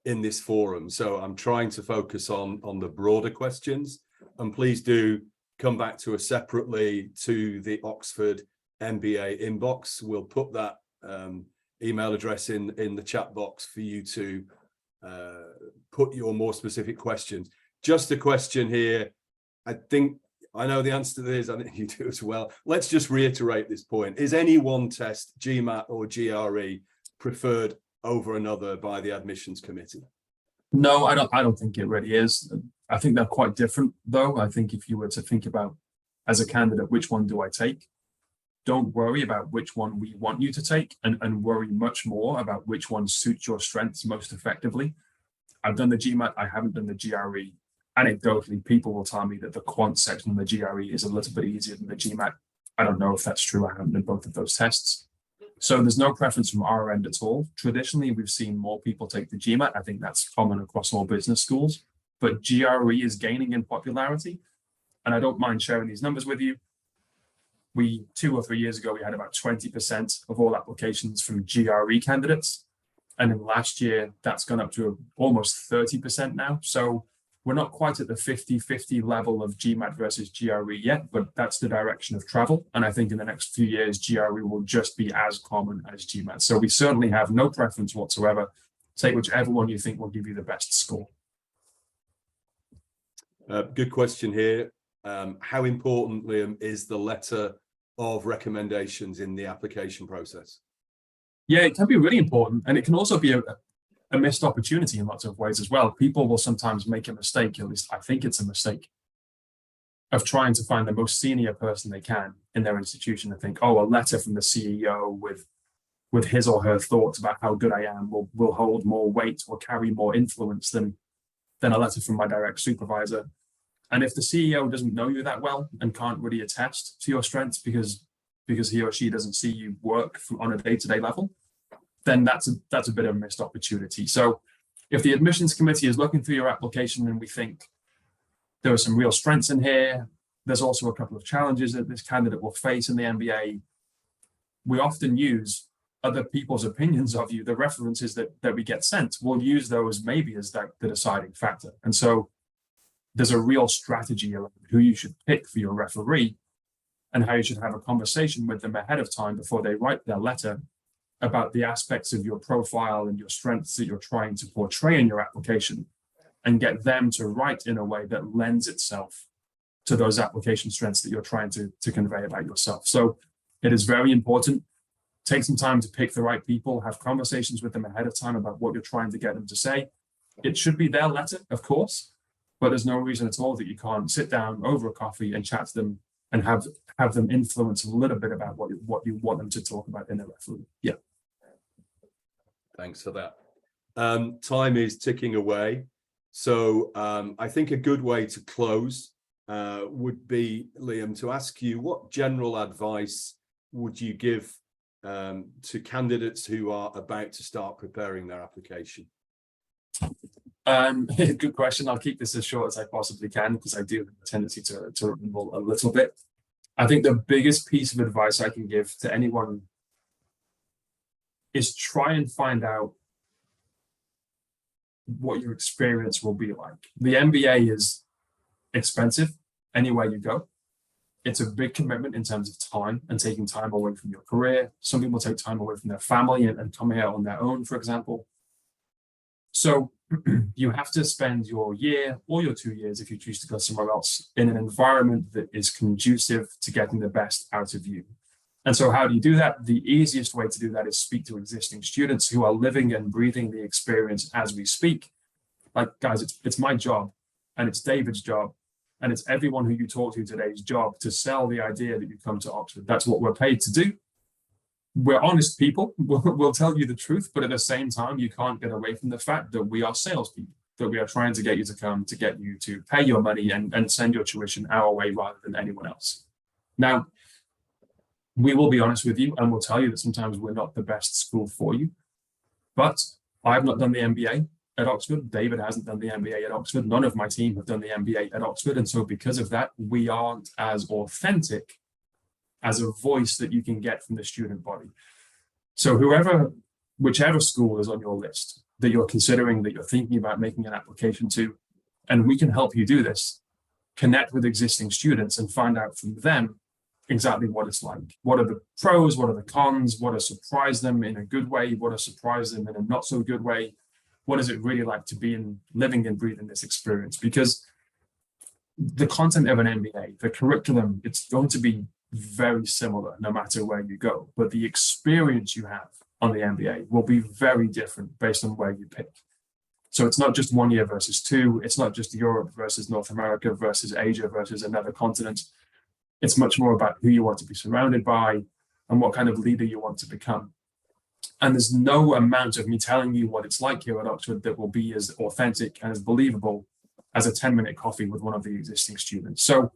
in this forum. So I'm trying to focus on the broader questions, and please do come back to us separately to the Oxford MBA inbox. We'll put that email address in the chat box for you to put your more specific questions. Just a question here. I think I know the answer to this. I think you do as well. Let's just reiterate this point. Is any one test, GMAT or GRE, preferred over another by the admissions committee? No, I don't think it really is. I think they're quite different, though. I think if you were to think about, as a candidate, which one do I take? Don't worry about which one we want you to take, and worry much more about which one suits your strengths most effectively. I've done the GMAT, I haven't done the GRE. Anecdotally, people will tell me that the quant section of the GRE is a little bit easier than the GMAT. I don't know if that's true. I haven't done both of those tests. So there's no preference from our end at all. Traditionally, we've seen more people take the GMAT. I think that's common across all business schools, but GRE is gaining in popularity. And I don't mind sharing these numbers with you. 2 or 3 years ago, we had about 20% of all applications from GRE candidates. And in last year, that's gone up to almost 30% now. So we're not quite at the 50-50 level of GMAT versus GRE yet, but that's the direction of travel. And I think in the next few years, GRE will just be as common as GMAT. So we certainly have no preference whatsoever. Take whichever one you think will give you the best score. Good question here. How important, Liam, is the letter of recommendations in the application process? Yeah, it can be really important. And it can also be a missed opportunity in lots of ways as well. People will sometimes make a mistake, at least I think it's a mistake, of trying to find the most senior person they can in their institution and think, oh, a letter from the CEO with his or her thoughts about how good I am will hold more weight or carry more influence than a letter from my direct supervisor. And if the CEO doesn't know you that well and can't really attest to your strengths because he or she doesn't see you work on a day-to-day level, then that's a bit of a missed opportunity. So if the admissions committee is looking through your application and we think there are some real strengths in here, there's also a couple of challenges that this candidate will face in the MBA, we often use other people's opinions of you, the references that we get sent. We'll use those maybe as the deciding factor. And so there's a real strategy around who you should pick for your referee and how you should have a conversation with them ahead of time before they write their letter about the aspects of your profile and your strengths that you're trying to portray in your application, and get them to write in a way that lends itself to those application strengths that you're trying to convey about yourself. So it is very important. Take some time to pick the right people, have conversations with them ahead of time about what you're trying to get them to say. It should be their letter, of course, but there's no reason at all that you can't sit down over a coffee and chat to them and have them influence a little bit about what you want them to talk about in their referee. Yeah. Thanks for that. Time is ticking away. So I think a good way to close would be, Liam, to ask you, what general advice would you give to candidates who are about to start preparing their application? Good question. I'll keep this as short as I possibly can because I do have a tendency to ramble a little bit. I think the biggest piece of advice I can give to anyone is try and find out what your experience will be like. The MBA is expensive anywhere you go. It's a big commitment in terms of time and taking time away from your career. Some people take time away from their family and come here on their own, for example. So you have to spend your year or your 2 years, if you choose to go somewhere else, in an environment that is conducive to getting the best out of you. And so how do you do that? The easiest way to do that is speak to existing students who are living and breathing the experience as we speak. Like, guys, it's my job, and it's David's job, and it's everyone who you talk to today's job to sell the idea that you come to Oxford. That's what we're paid to do. we're honest people. We'll tell you the truth, but at the same time, you can't get away from the fact that we are salespeople, that we are trying to get you to come, to get you to pay your money and send your tuition our way rather than anyone else. Now, we will be honest with you and we'll tell you that sometimes we're not the best school for you. But I've not done the MBA at Oxford. David hasn't done the MBA at Oxford. None of my team have done the MBA at Oxford. And so because of that, we aren't as authentic as a voice that you can get from the student body. So whichever school is on your list that you're considering, that you're thinking about making an application to, and we can help you do this, connect with existing students and find out from them exactly what it's like. What are the pros? What are the cons? What has surprised them in a good way? What has surprised them in a not so good way? What is it really like to be living and breathing this experience? Because the content of an MBA, the curriculum, it's going to be very similar no matter where you go. But the experience you have on the MBA will be very different based on where you pick. So it's not just 1 year versus 2. It's not just Europe versus North America versus Asia versus another continent. It's much more about who you want to be surrounded by and what kind of leader you want to become. And there's no amount of me telling you what it's like here at Oxford that will be as authentic and as believable as a 10-minute coffee with one of the existing students. So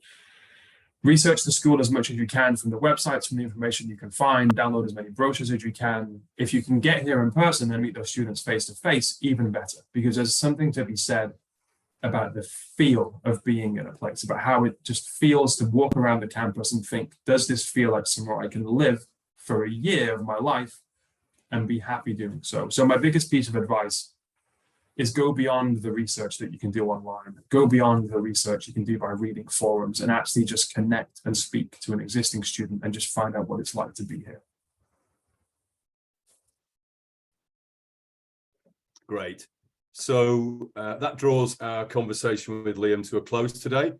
research the school as much as you can from the websites, from the information you can find, download as many brochures as you can. If you can get here in person and meet those students face to face, even better, because there's something to be said about the feel of being in a place, about how it just feels to walk around the campus and think, does this feel like somewhere I can live for a year of my life and be happy doing so? So my biggest piece of advice is go beyond the research that you can do online, go beyond the research you can do by reading forums, and actually just connect and speak to an existing student and just find out what it's like to be here. Great. So that draws our conversation with Liam to a close today.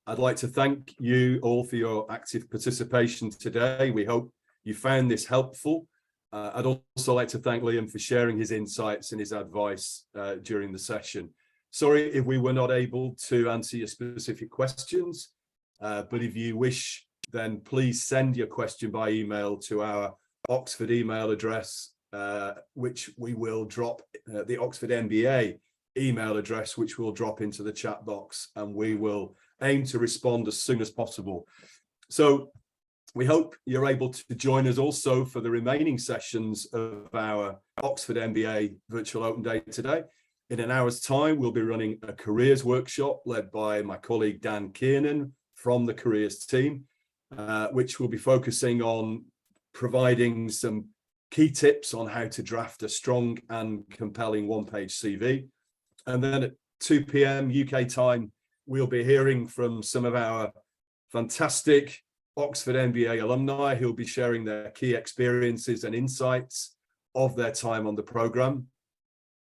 I'd like to thank you all for your active participation today. We hope you found this helpful. I'd also like to thank Liam for sharing his insights and his advice during the session. Sorry if we were not able to answer your specific questions, but if you wish, then please send your question by email to our Oxford email address, which we will drop, the Oxford MBA email address, which we'll drop into the chat box, and we will aim to respond as soon as possible. So we hope you're able to join us also for the remaining sessions of our Oxford MBA Virtual Open Day today. In an hour's time, we'll be running a careers workshop led by my colleague Dan Kiernan from the careers team, which will be focusing on providing some key tips on how to draft a strong and compelling one-page CV. And then at 2 p.m. UK time, we'll be hearing from some of our fantastic Oxford MBA alumni who'll be sharing their key experiences and insights of their time on the programme.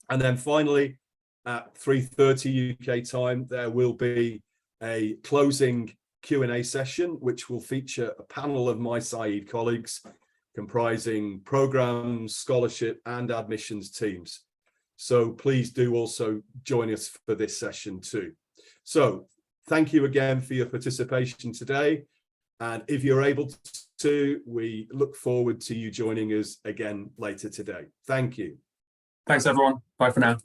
And then finally, at 3:30 UK time, there will be a closing Q&A session, which will feature a panel of my Said colleagues comprising programmes, scholarship and admissions teams. So please do also join us for this session too. So thank you again for your participation today. And if you're able to, we look forward to you joining us again later today. Thank you. Thanks, everyone. Bye for now.